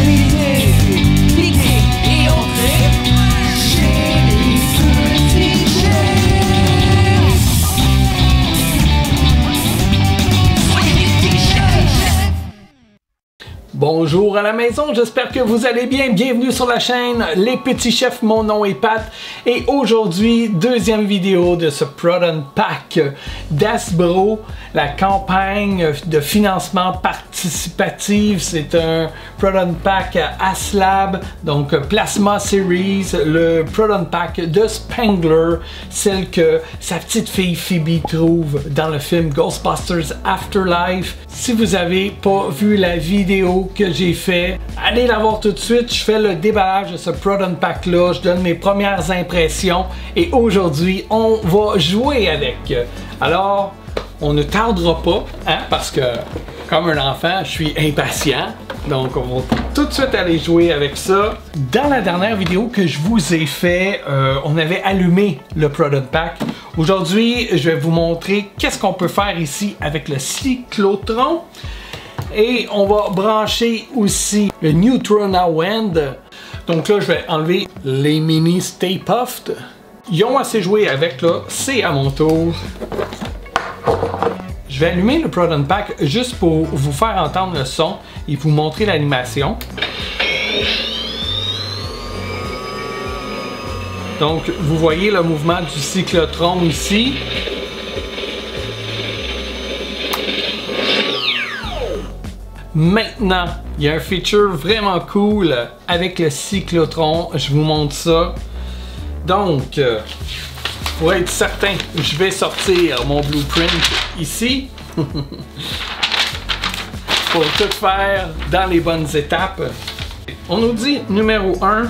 l'idée, piquer et entrer chez les petits chefs. Soyez les petits chefs. Bonjour à la maison, j'espère que vous allez bien. Bienvenue sur la chaîne Les Petits Chefs, mon nom est Pat. Et aujourd'hui, deuxième vidéo de ce Product Pack d'Hasbro, la campagne de financement participatif. C'est un Product Pack HasLab, donc Plasma Series, le Product Pack de Spengler, celle que sa petite fille Phoebe trouve dans le film Ghostbusters Afterlife. Si vous n'avez pas vu la vidéo que j'ai fait, allez la voir tout de suite. Je fais le déballage de ce Product Pack là, je donne mes premières impressions et aujourd'hui on va jouer avec. Alors on ne tardera pas, hein, parce que comme un enfant je suis impatient, donc on va tout de suite aller jouer avec ça. Dans la dernière vidéo que je vous ai fait, on avait allumé le Product Pack. Aujourd'hui je vais vous montrer qu'est-ce qu'on peut faire ici avec le cyclotron. Et on va brancher aussi le Neutrona-Wind. Donc là, je vais enlever les mini Stay Puft. Ils ont assez joué avec, là. C'est à mon tour. Je vais allumer le Product Pack juste pour vous faire entendre le son et vous montrer l'animation. Donc, vous voyez le mouvement du cyclotron ici. Maintenant, il y a un feature vraiment cool avec le cyclotron. Je vous montre ça. Donc, pour être certain, je vais sortir mon blueprint ici. Pour tout faire dans les bonnes étapes. On nous dit numéro 1,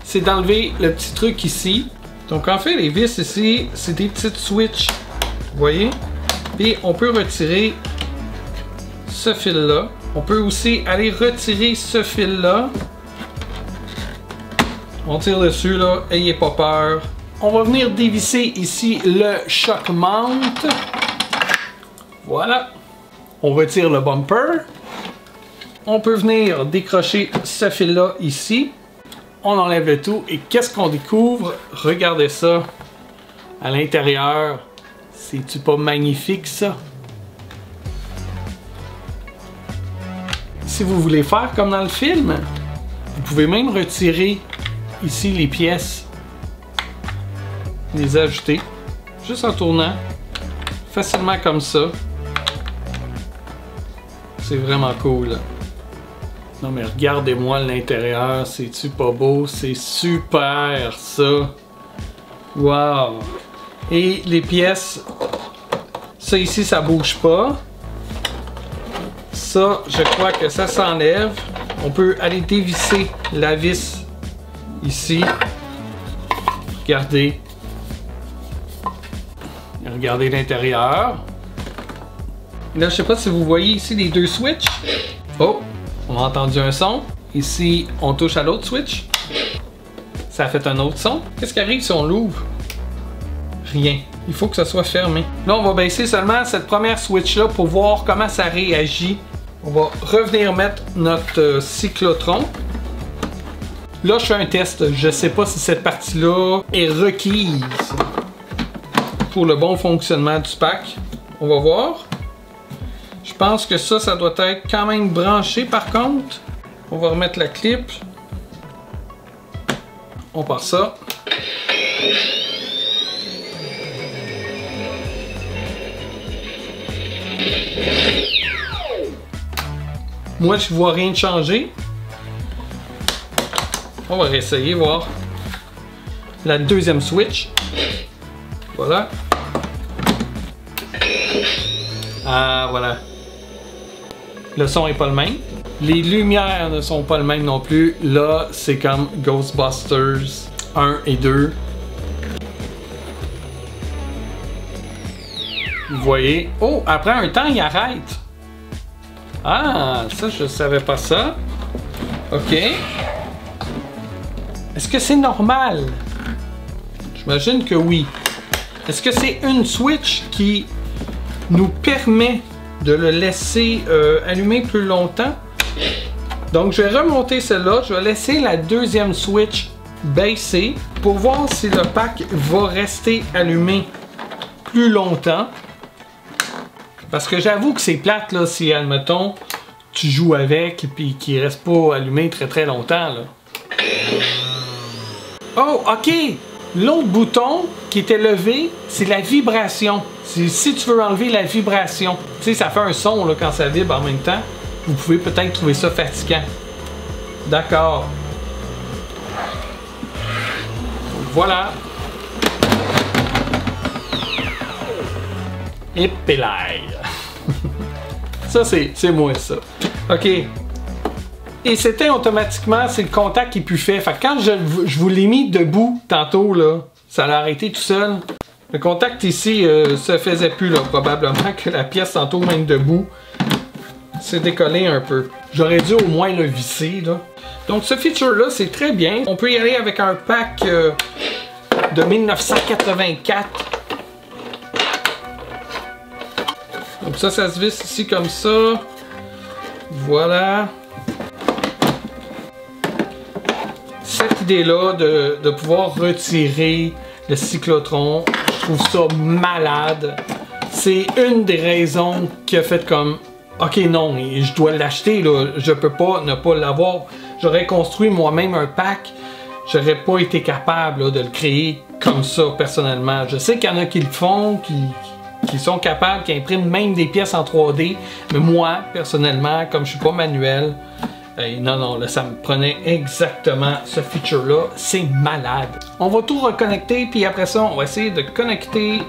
c'est d'enlever le petit truc ici. Donc en fait, les vis ici, c'est des petites switches. Vous voyez? Et on peut retirer ce fil-là. On peut aussi aller retirer ce fil-là. On tire dessus, là. Ayez pas peur. On va venir dévisser ici le shock mount. Voilà. On retire le bumper. On peut venir décrocher ce fil-là ici. On enlève le tout. Et qu'est-ce qu'on découvre? Regardez ça. À l'intérieur. C'est-tu pas magnifique, ça? Si vous voulez faire comme dans le film, vous pouvez même retirer ici les pièces, les ajouter, juste en tournant, facilement comme ça. C'est vraiment cool. Non mais regardez-moi l'intérieur, c'est-tu pas beau? C'est super ça! Wow! Et les pièces, ça ici ça bouge pas. Ça, je crois que ça s'enlève. On peut aller dévisser la vis ici. Regardez. Regardez l'intérieur. Là, je sais pas si vous voyez ici les deux switches. Oh, on a entendu un son. Ici, on touche à l'autre switch. Ça a fait un autre son. Qu'est-ce qui arrive si on l'ouvre? Rien. Il faut que ça soit fermé. Là, on va baisser seulement cette première switch-là pour voir comment ça réagit. On va revenir mettre notre cyclotron. Là, je fais un test. Je ne sais pas si cette partie-là est requise pour le bon fonctionnement du pack. On va voir. Je pense que ça doit être quand même branché par contre. On va remettre la clip. On part ça. Moi, je vois rien de changer. On va réessayer, voir. La deuxième switch. Voilà. Ah, voilà. Le son n'est pas le même. Les lumières ne sont pas le même non plus. Là, c'est comme Ghostbusters 1 et 2. Vous voyez. Oh, après un temps, il arrête. Ah, ça, je savais pas ça. OK. Est-ce que c'est normal? J'imagine que oui. Est-ce que c'est une switch qui nous permet de le laisser allumer plus longtemps? Donc je vais remonter celle-là, je vais laisser la deuxième switch baisser pour voir si le pack va rester allumé plus longtemps. Parce que j'avoue que c'est plate là, si admettons tu joues avec et puis qu'il reste pas allumé très longtemps là. Oh, ok! L'autre bouton qui était levé, c'est la vibration. Si tu veux enlever la vibration, tu sais, ça fait un son là, quand ça vibre en même temps. Vous pouvez peut-être trouver ça fatigant. D'accord. Voilà. Et pélaille. Ça, c'est moi, ça. OK. Et c'était automatiquement, c'est le contact qui est plus fait. Fait que quand je vous l'ai mis debout tantôt, là, ça l'a arrêté tout seul. Le contact ici se faisait plus, là, probablement que la pièce tantôt, même debout, s'est décollée un peu. J'aurais dû au moins le visser, là. Donc ce feature-là, c'est très bien. On peut y aller avec un pack de 1984. Donc ça se visse ici comme ça. Voilà. Cette idée-là de pouvoir retirer le cyclotron, je trouve ça malade. C'est une des raisons qui a fait comme ok non, je dois l'acheter, là, je peux pas ne pas l'avoir. J'aurais construit moi-même un pack, j'aurais pas été capable là, de le créer comme ça personnellement. Je sais qu'il y en a qui le font, qui sont capables, qui impriment même des pièces en 3D, mais moi personnellement, comme je suis pas manuel, non, là, ça me prenait exactement ce feature-là. C'est malade. On va tout reconnecter, puis après ça, on va essayer de connecter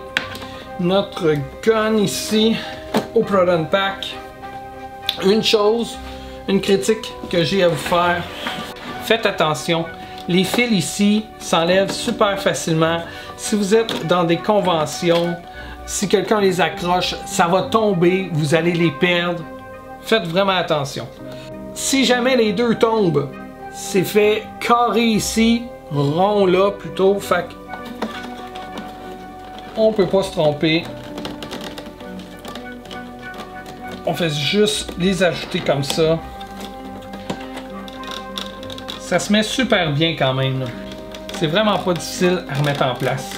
notre gun ici au Proton Pack. Une chose, une critique que j'ai à vous faire. Faites attention. Les fils ici s'enlèvent super facilement. Si vous êtes dans des conventions, si quelqu'un les accroche, ça va tomber, vous allez les perdre. Faites vraiment attention. Si jamais les deux tombent, c'est fait carré ici, rond là plutôt, fait on peut pas se tromper. On fait juste les ajouter comme ça. Ça se met super bien quand même. C'est vraiment pas difficile à remettre en place.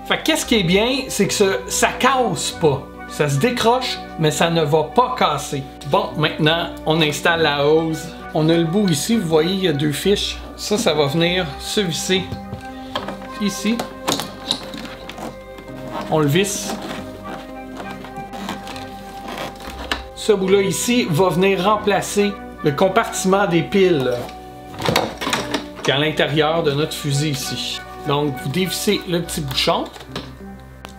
Fait qu'est-ce qui est bien, c'est que ça casse pas. Ça se décroche, mais ça ne va pas casser. Bon, maintenant, on installe la hose. On a le bout ici, vous voyez, il y a deux fiches. Ça va venir se visser ici. On le visse. Ce bout-là ici va venir remplacer le compartiment des piles qui est à l'intérieur de notre fusil ici. Donc, vous dévissez le petit bouchon.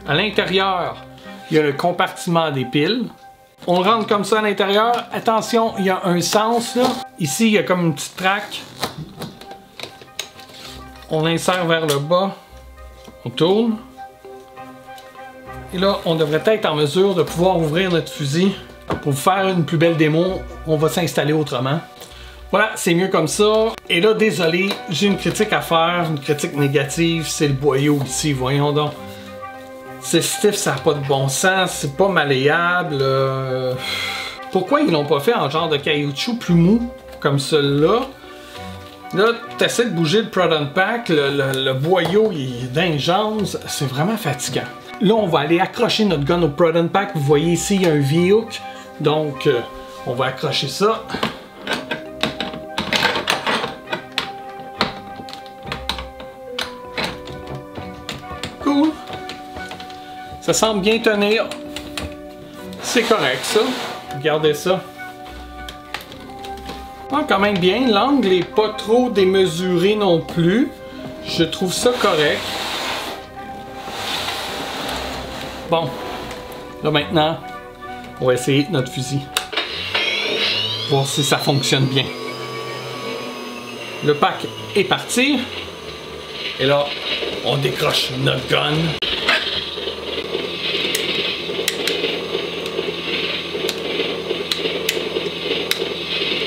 À l'intérieur, il y a le compartiment des piles. On le rentre comme ça à l'intérieur. Attention, il y a un sens là. Ici, il y a comme une petite traque. On insère vers le bas. On tourne. Et là, on devrait être en mesure de pouvoir ouvrir notre fusil. Pour vous faire une plus belle démo, on va s'installer autrement. Voilà, c'est mieux comme ça. Et là, désolé, j'ai une critique à faire, une critique négative. C'est le boyau ici, voyons donc. C'est stiff, ça n'a pas de bon sens, c'est pas malléable. Pourquoi ils l'ont pas fait en genre de caoutchouc plus mou, comme celui-là? Là, tu essaies de bouger le Proton Pack, le boyau il est d'ingence, c'est vraiment fatigant. Là, on va aller accrocher notre gun au Proton Pack. Vous voyez ici, il y a un V-hook. Donc, on va accrocher ça. Cool. Ça semble bien tenir. C'est correct, ça. Regardez ça. Ah, quand même bien. L'angle n'est pas trop démesuré non plus. Je trouve ça correct. Bon. Là, maintenant, on va essayer notre fusil. Voir si ça fonctionne bien. Le pack est parti. Et là, on décroche notre gun.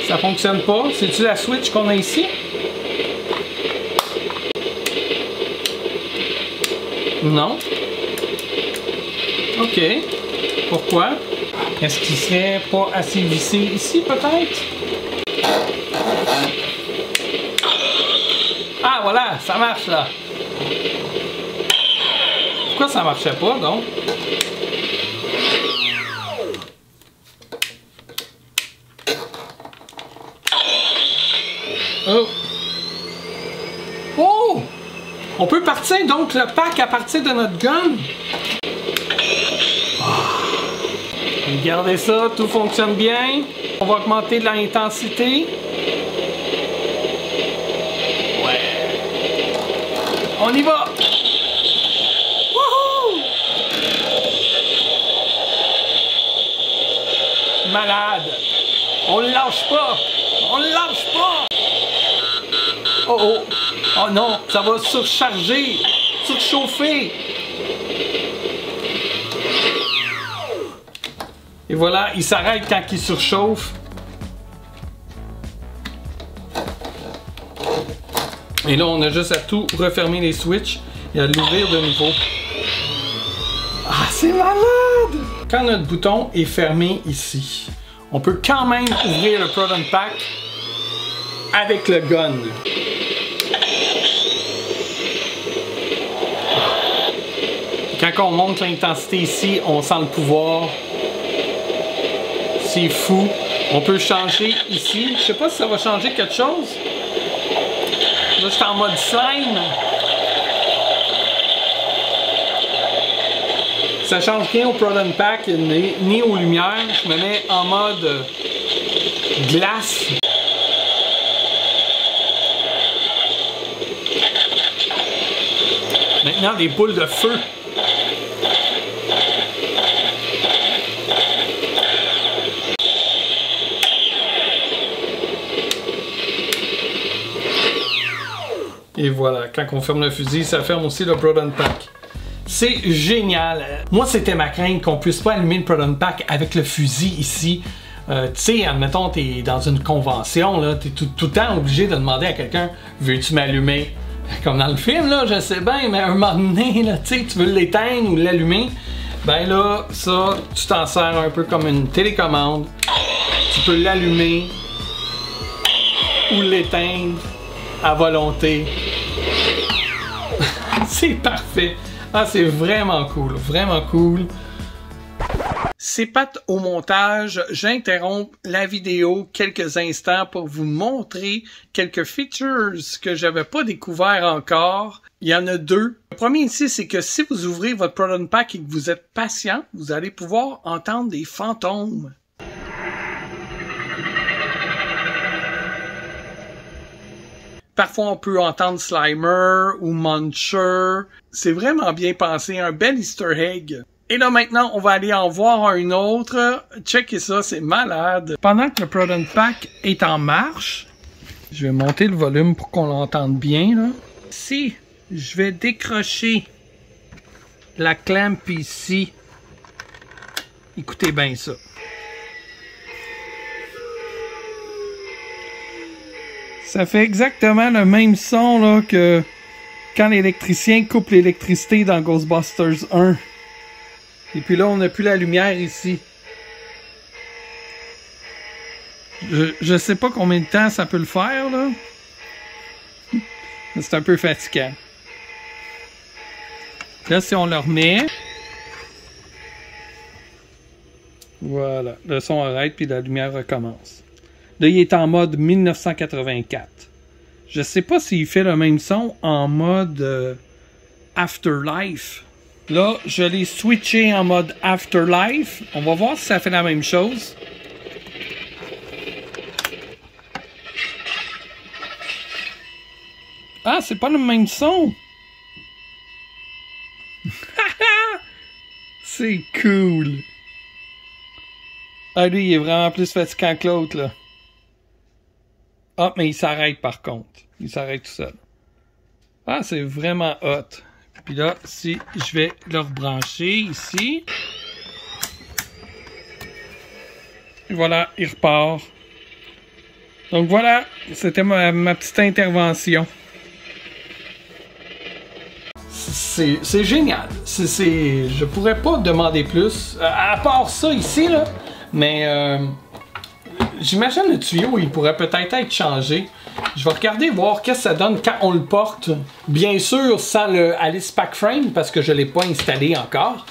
Ça fonctionne pas. C'est-tu la switch qu'on a ici? Non. Ok. Pourquoi? Est-ce qu'il serait pas assez vissé ici, peut-être? voilà, ça marche là. Pourquoi ça marchait pas donc? Oh! Oh! On peut partir donc le pack à partir de notre gun. Regardez ça, tout fonctionne bien. On va augmenter l'intensité. Ouais. On y va! Wouhou! Malade! On le lâche pas! On le lâche pas! Oh oh! Oh non! Ça va surcharger! Surchauffer! Et voilà, il s'arrête quand il surchauffe. Et là, on a juste à tout refermer les switches et à l'ouvrir de nouveau. Ah, c'est malade! Quand notre bouton est fermé ici, on peut quand même ouvrir le Proton Pack avec le gun. Quand on monte l'intensité ici, on sent le pouvoir. C'est fou. On peut changer ici. Je sais pas si ça va changer quelque chose. Là, je suis en mode slime. Ça change rien au Proton Pack ni aux lumières. Je me mets en mode glace. Maintenant, des boules de feu. Et voilà, quand on ferme le fusil, ça ferme aussi le Proton Pack. C'est génial! Moi, c'était ma crainte qu'on puisse pas allumer le Proton Pack avec le fusil ici. Tu sais, admettons, t'es dans une convention, là, t'es tout le temps obligé de demander à quelqu'un « Veux-tu m'allumer? » Comme dans le film, là, je sais bien, mais à un moment donné, là, tu sais, tu veux l'éteindre ou l'allumer. Ben là, ça, tu t'en sers un peu comme une télécommande. Tu peux l'allumer ou l'éteindre à volonté. C'est parfait. Ah, c'est vraiment cool. Vraiment cool. C'est Pat au montage. J'interromps la vidéo quelques instants pour vous montrer quelques features que j'avais pas découvert encore. Il y en a deux. Le premier ici, c'est que si vous ouvrez votre Proton Pack et que vous êtes patient, vous allez pouvoir entendre des fantômes. Parfois, on peut entendre Slimer ou Muncher. C'est vraiment bien pensé, un bel Easter egg. Et là, maintenant, on va aller en voir un autre. Checkez ça, c'est malade. Pendant que le Proton Pack est en marche, je vais monter le volume pour qu'on l'entende bien, là. Si je vais décrocher la clamp ici, écoutez bien ça. Ça fait exactement le même son là, que quand l'électricien coupe l'électricité dans Ghostbusters 1. Et puis là, on n'a plus la lumière ici. Je sais pas combien de temps ça peut le faire, là. C'est un peu fatigant. Là, si on le remet... Voilà, le son arrête puis la lumière recommence. Là, il est en mode 1984. Je sais pas s'il fait le même son en mode Afterlife. Là, je l'ai switché en mode Afterlife. On va voir si ça fait la même chose. Ah, c'est pas le même son. C'est cool. Ah, lui, il est vraiment plus fatigant que l'autre, là. Ah, mais il s'arrête par contre. Il s'arrête tout seul. Ah, c'est vraiment hot. Puis là, si je vais le rebrancher ici. Et voilà, il repart. Donc voilà, c'était ma petite intervention. C'est génial. Je pourrais pas demander plus. À part ça ici, là. Mais j'imagine le tuyau, il pourrait peut-être être changé. Je vais regarder, voir qu'est-ce que ça donne quand on le porte. Bien sûr, sans le Alice Pack Frame, parce que je ne l'ai pas installé encore.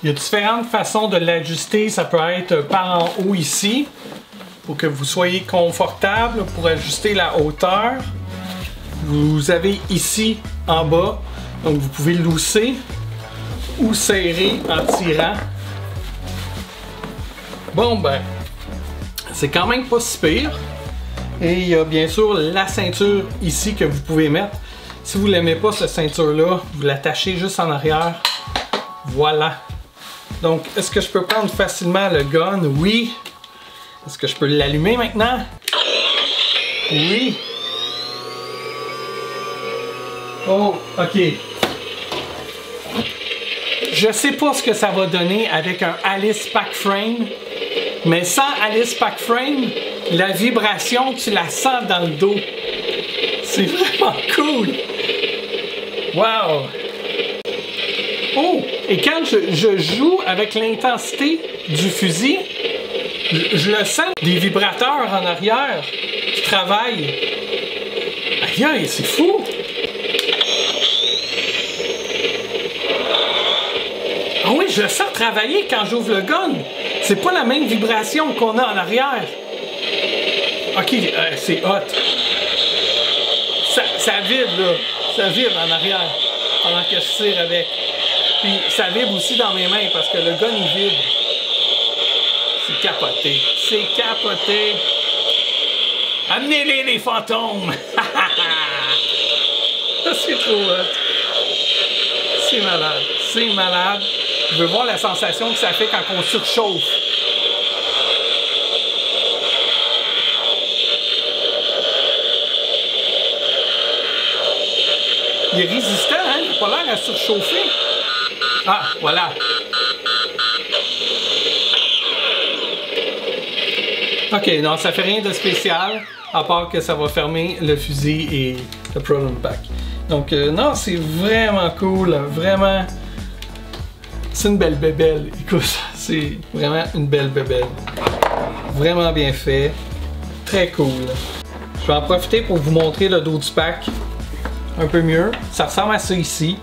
Il y a différentes façons de l'ajuster. Ça peut être par en haut ici, pour que vous soyez confortable, pour ajuster la hauteur. Vous avez ici en bas, donc vous pouvez lousser ou serrer en tirant. Bon ben, c'est quand même pas si pire. Et il y a bien sûr la ceinture ici que vous pouvez mettre. Si vous l'aimez pas cette ceinture-là, vous l'attachez juste en arrière. Voilà. Donc, est-ce que je peux prendre facilement le gun? Oui. Est-ce que je peux l'allumer maintenant? Oui. Oh, ok. Je sais pas ce que ça va donner avec un Alice Pack Frame, mais sans Alice Pack Frame, la vibration, tu la sens dans le dos. C'est vraiment cool. Wow. Oh, et quand je joue avec l'intensité du fusil, je le sens, des vibrateurs en arrière qui travaillent. Aïe aïe, c'est fou. Ah oui, je le sens travailler quand j'ouvre le gun. C'est pas la même vibration qu'on a en arrière. Ok, c'est hot. Ça vibre là. Ça vibre en arrière pendant que je tire avec. Puis ça vibre aussi dans mes mains parce que le gun il vibre. C'est capoté. C'est capoté. Amenez-les les fantômes. C'est trop hot. C'est malade. C'est malade. Je veux voir la sensation que ça fait quand on surchauffe. Il est résistant, hein? Il n'a pas l'air à surchauffer. Ah, voilà. Ok, non, ça fait rien de spécial, à part que ça va fermer le fusil et le Proton Pack. Donc, non, c'est vraiment cool, vraiment. C'est une belle bébelle. Écoute, c'est vraiment une belle bébelle. Vraiment bien fait. Très cool. Je vais en profiter pour vous montrer le dos du pack un peu mieux. Ça ressemble à ça ici.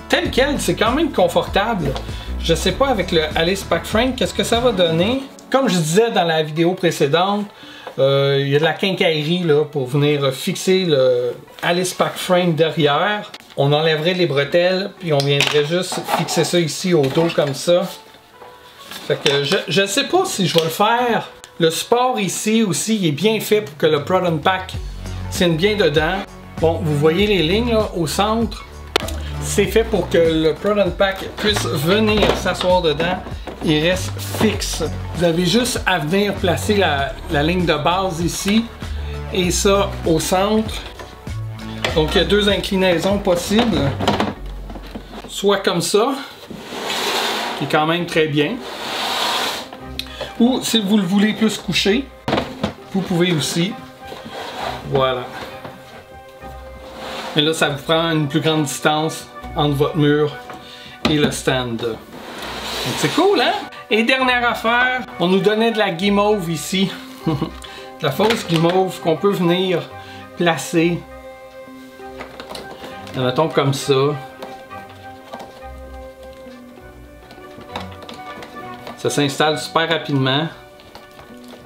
Tel quel, c'est quand même confortable. Je sais pas avec le Alice Pack Frame, qu'est-ce que ça va donner. Comme je disais dans la vidéo précédente, il y a de la quincaillerie là, pour venir fixer le Alice Pack Frame derrière. On enlèverait les bretelles, puis on viendrait juste fixer ça ici au dos comme ça. Fait que je ne sais pas si je vais le faire. Le support ici aussi il est bien fait pour que le Proton Pack tienne bien dedans. Bon, vous voyez les lignes là, au centre. C'est fait pour que le Proton Pack puisse venir s'asseoir dedans et reste fixe. Vous avez juste à venir placer la ligne de base ici et ça au centre. Donc il y a deux inclinaisons possibles. Soit comme ça, qui est quand même très bien. Ou si vous le voulez plus couché, vous pouvez aussi. Voilà. Mais là, ça vous prend une plus grande distance entre votre mur et le stand. Donc c'est cool, hein? Et dernière affaire, on nous donnait de la guimauve ici. De la fausse guimauve qu'on peut venir placer. Mettons comme ça. Ça s'installe super rapidement.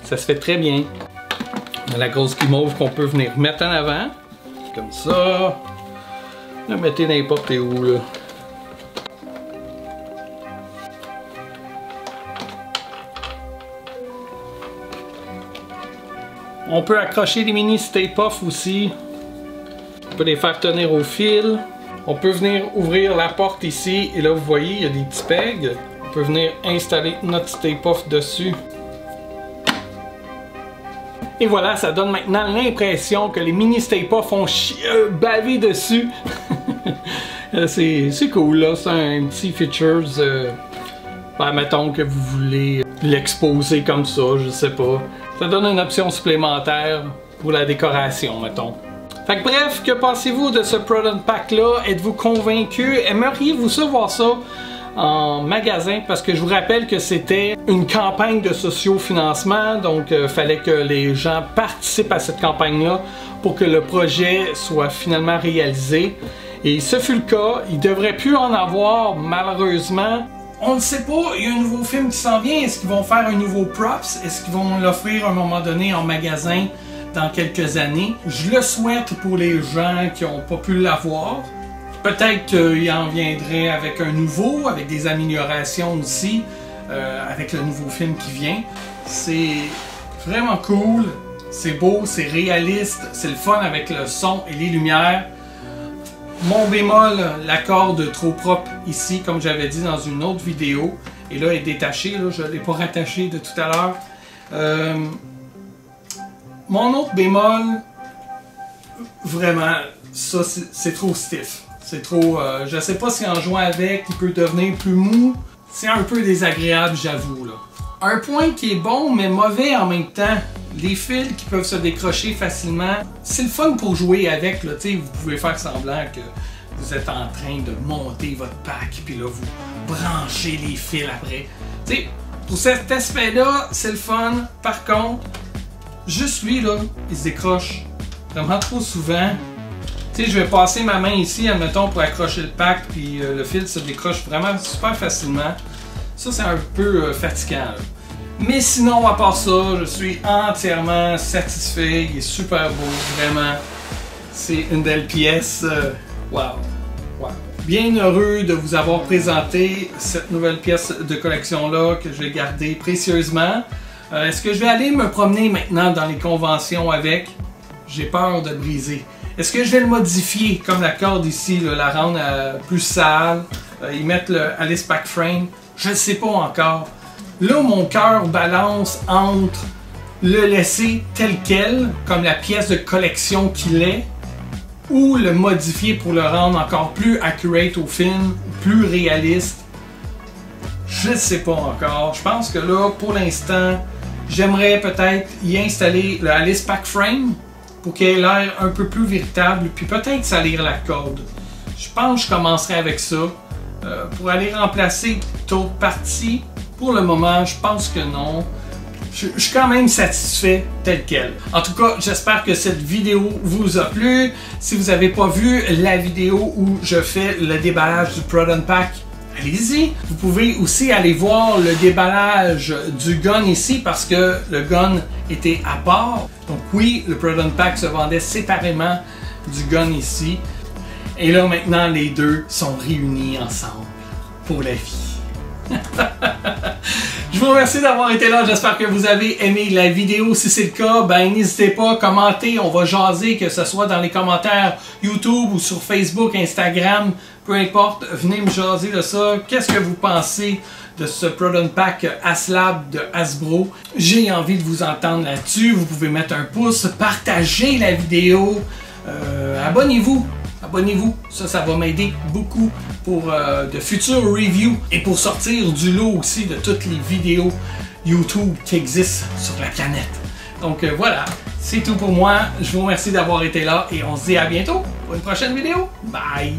Ça se fait très bien. On a la grosse guimauve qu'on peut venir mettre en avant. Comme ça. Le mettez n'importe où là. On peut accrocher des mini stay-puff aussi. On peut les faire tenir au fil. On peut venir ouvrir la porte ici et là vous voyez il y a des petits pegs. On peut venir installer notre stay-puff dessus. Et voilà, ça donne maintenant l'impression que les mini stay-puff ont bavé dessus. C'est cool là, c'est un petit feature. Ben, mettons que vous voulez l'exposer comme ça, je sais pas. Ça donne une option supplémentaire pour la décoration, mettons. Fait que bref, que pensez-vous de ce Proton Pack là? Êtes-vous convaincu? Aimeriez-vous ça voir ça en magasin parce que je vous rappelle que c'était une campagne de socio-financement, donc il fallait que les gens participent à cette campagne-là pour que le projet soit finalement réalisé. Et ce fut le cas. Il devrait plus en avoir malheureusement. On ne sait pas, il y a un nouveau film qui s'en vient. Est-ce qu'ils vont faire un nouveau props? Est-ce qu'ils vont l'offrir à un moment donné en magasin dans quelques années? Je le souhaite pour les gens qui n'ont pas pu l'avoir. Peut-être qu'il en viendrait avec un nouveau, avec des améliorations aussi, avec le nouveau film qui vient. C'est vraiment cool, c'est beau, c'est réaliste, c'est le fun avec le son et les lumières. Mon bémol, la corde trop propre ici, comme j'avais dit dans une autre vidéo, et là elle est détachée, là, je ne l'ai pas rattachée de tout à l'heure. Mon autre bémol, vraiment, ça c'est trop stiff. C'est trop, je sais pas si en jouant avec, il peut devenir plus mou. C'est un peu désagréable, j'avoue, là. Un point qui est bon, mais mauvais en même temps. Les fils qui peuvent se décrocher facilement. C'est le fun pour jouer avec, là. T'sais, vous pouvez faire semblant que vous êtes en train de monter votre pack, puis là, vous branchez les fils après. T'sais, pour cet aspect-là, c'est le fun. Par contre, juste lui, là, il se décroche vraiment trop souvent. Tu sais, je vais passer ma main ici, admettons, pour accrocher le pack, puis le fil se décroche vraiment super facilement. Ça, c'est un peu fatigant, là. Mais sinon, à part ça, je suis entièrement satisfait. Il est super beau, vraiment. C'est une belle pièce. Wow. Wow. Bien heureux de vous avoir présenté cette nouvelle pièce de collection-là que je vais garder précieusement. Est-ce que je vais aller me promener maintenant dans les conventions avec? J'ai peur de le briser. Est-ce que je vais le modifier, comme la corde ici, là, la rendre plus sale, y mettre le Alice Pack Frame? Je ne sais pas encore. Là, mon cœur balance entre le laisser tel quel, comme la pièce de collection qu'il est, ou le modifier pour le rendre encore plus accurate au film, plus réaliste. Je ne sais pas encore. Je pense que là, pour l'instant, j'aimerais peut-être y installer le Alice Pack Frame pour qu'il ait l'air un peu plus véritable, puis peut-être salir la corde. Je pense que je commencerai avec ça. Pour aller remplacer d'autres parties, pour le moment, je pense que non. Je suis quand même satisfait tel quel. En tout cas, j'espère que cette vidéo vous a plu. Si vous n'avez pas vu la vidéo où je fais le déballage du Proton Pack, allez-y. Vous pouvez aussi aller voir le déballage du gun ici parce que le gun était à part. Donc oui, le Proton Pack se vendait séparément du gun ici. Et là maintenant, les deux sont réunis ensemble pour la vie. Je vous remercie d'avoir été là. J'espère que vous avez aimé la vidéo. Si c'est le cas, ben n'hésitez pas à commenter. On va jaser, que ce soit dans les commentaires YouTube ou sur Facebook, Instagram, peu importe. Venez me jaser de ça. Qu'est-ce que vous pensez de ce Proton Pack Aslab de Hasbro? J'ai envie de vous entendre là-dessus. Vous pouvez mettre un pouce, partager la vidéo, abonnez-vous. Abonnez-vous, ça va m'aider beaucoup pour de futures reviews et pour sortir du lot aussi de toutes les vidéos YouTube qui existent sur la planète. Donc voilà, c'est tout pour moi. Je vous remercie d'avoir été là et on se dit à bientôt pour une prochaine vidéo. Bye!